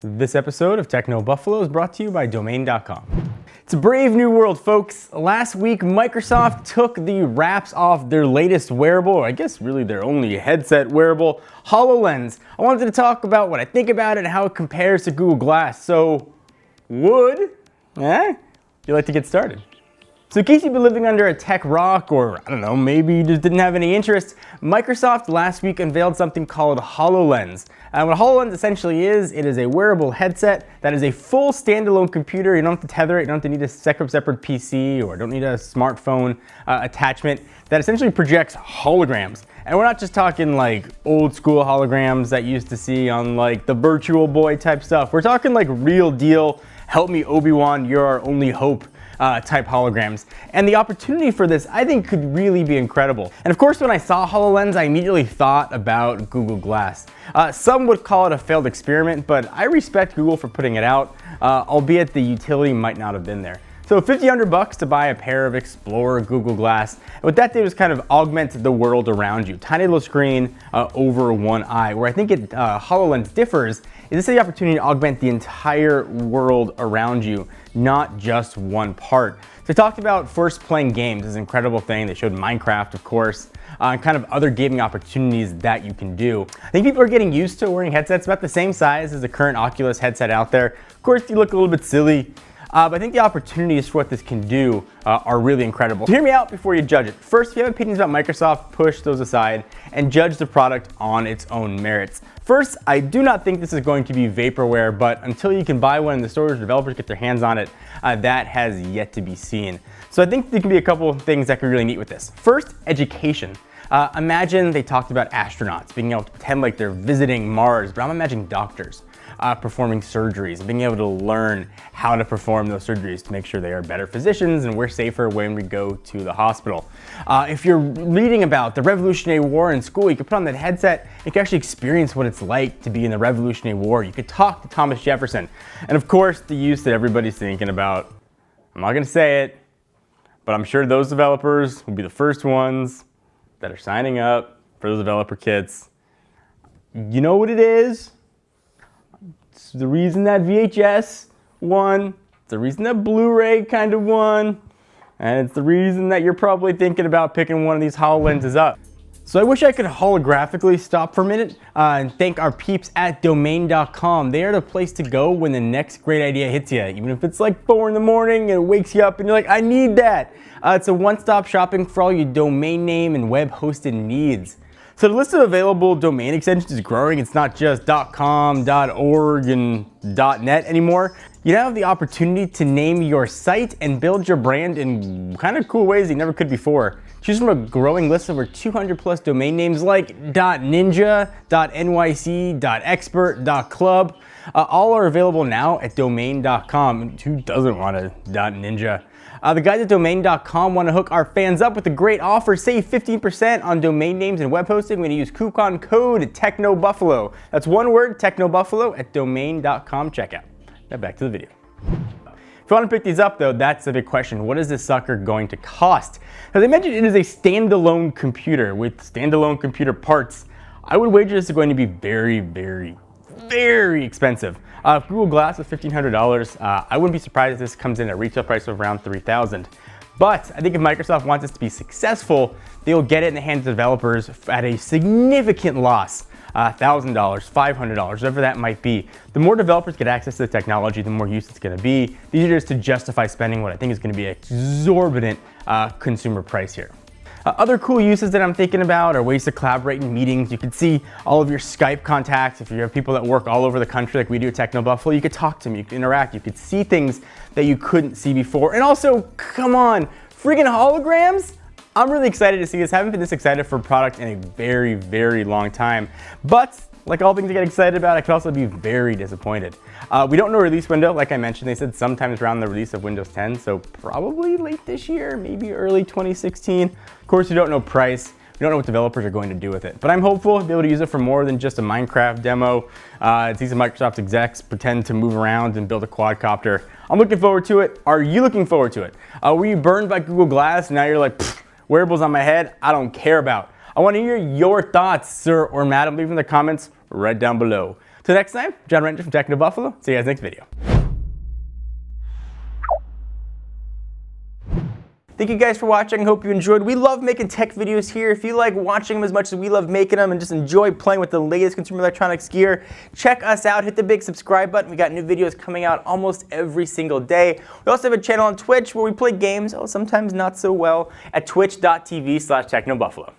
This episode of Techno Buffalo is brought to you by Domain.com. It's a brave new world, folks. Last week, Microsoft took the wraps off their latest wearable, or I guess really their only headset wearable, HoloLens. I wanted to talk about what I think about it and how it compares to Google Glass. So, you like to get started? So in case you've been living under a tech rock, or I don't know, maybe you just didn't have any interest, Microsoft last week unveiled something called HoloLens. And what HoloLens essentially is, it is a wearable headset that is a full standalone computer. You don't have to tether it, you don't have to need a separate PC, or don't need a smartphone attachment that essentially projects holograms. And we're not just talking like old school holograms that you used to see on like the Virtual Boy type stuff. We're talking like real deal, help me Obi-Wan, you're our only hope type holograms. And the opportunity for this, I think, could really be incredible. And of course, when I saw HoloLens, I immediately thought about Google Glass. Some would call it a failed experiment, but I respect Google for putting it out, albeit the utility might not have been there. So $1,500 to buy a pair of Explorer Google Glass. And what that did was kind of augment the world around you. Tiny little screen over one eye. Where I think HoloLens differs is this is the opportunity to augment the entire world around you, not just one part. So they talked about first playing games, this incredible thing. They showed Minecraft, of course, and kind of other gaming opportunities that you can do. I think people are getting used to wearing headsets about the same size as the current Oculus headset out there. Of course, you look a little bit silly. But I think the opportunities for what this can do are really incredible. So hear me out before you judge it. First, if you have opinions about Microsoft, push those aside and judge the product on its own merits. First, I do not think this is going to be vaporware, but until you can buy one in the stores, developers get their hands on it, that has yet to be seen. So I think there can be a couple of things that could be really neat with this. First, education. Imagine they talked about astronauts being able to pretend like they're visiting Mars, but I'm imagining doctors performing surgeries and being able to learn how to perform those surgeries to make sure they are better physicians and we're safer when we go to the hospital. If you're reading about the Revolutionary War in school, you could put on that headset and you can actually experience what it's like to be in the Revolutionary War. You could talk to Thomas Jefferson. And of course, the use that everybody's thinking about. I'm not gonna say it, but I'm sure those developers will be the first ones that are signing up for those developer kits. You know what it is? It's the reason that VHS won, it's the reason that Blu-ray kind of won, and it's the reason that you're probably thinking about picking one of these HoloLenses up. So I wish I could holographically stop for a minute and thank our peeps at Domain.com. They are the place to go when the next great idea hits you, even if it's like 4 in the morning and it wakes you up and you're like, I need that. It's a one-stop shopping for all your domain name and web hosted needs. So the list of available domain extensions is growing. It's not just .com, .org, and .net anymore. You now have the opportunity to name your site and build your brand in kind of cool ways you never could before. Choose from a growing list of over 200 plus domain names like .ninja, .nyc, .expert, .club. All are available now at Domain.com. Who doesn't want a .ninja? The guys at Domain.com want to hook our fans up with a great offer. Save 15% on domain names and web hosting when you use coupon code TechnoBuffalo. That's one word, TechnoBuffalo, at Domain.com checkout. Now back to the video. If you want to pick these up though, that's the big question. What is this sucker going to cost? As I mentioned, it is a standalone computer with standalone computer parts. I would wager this is going to be very, very, very expensive. If Google Glass is $1,500, I wouldn't be surprised if this comes in at a retail price of around $3,000. But I think if Microsoft wants this to be successful, they'll get it in the hands of developers at a significant loss. $1,000, $500, whatever that might be. The more developers get access to the technology, the more use it's going to be. The easier it is to justify spending what I think is going to be an exorbitant consumer price here. Other cool uses that I'm thinking about are ways to collaborate in meetings. You can see all of your Skype contacts. If you have people that work all over the country like we do at Techno Buffalo, you could talk to them, you could interact, you could see things that you couldn't see before. And also, come on, freaking holograms? I'm really excited to see this. I haven't been this excited for a product in a very, very long time. But like all things to get excited about, I could also be very disappointed. We don't know release window. Like I mentioned, they said sometimes around the release of Windows 10, so probably late this year, maybe early 2016. Of course, you don't know price. We don't know what developers are going to do with it. But I'm hopeful to be able to use it for more than just a Minecraft demo. See some Microsoft execs pretend to move around and build a quadcopter. I'm looking forward to it. Are you looking forward to it? Were you burned by Google Glass? Now you're like, wearables on my head, I don't care about. I want to hear your thoughts, sir or madam. Leave them in the comments right down below. Till next time, Jon R from Techno Buffalo. See you guys next video. Thank you guys for watching. Hope you enjoyed. We love making tech videos here. If you like watching them as much as we love making them and just enjoy playing with the latest consumer electronics gear, check us out. Hit the big subscribe button. We got new videos coming out almost every single day. We also have a channel on Twitch where we play games, sometimes not so well, at twitch.tv/technobuffalo.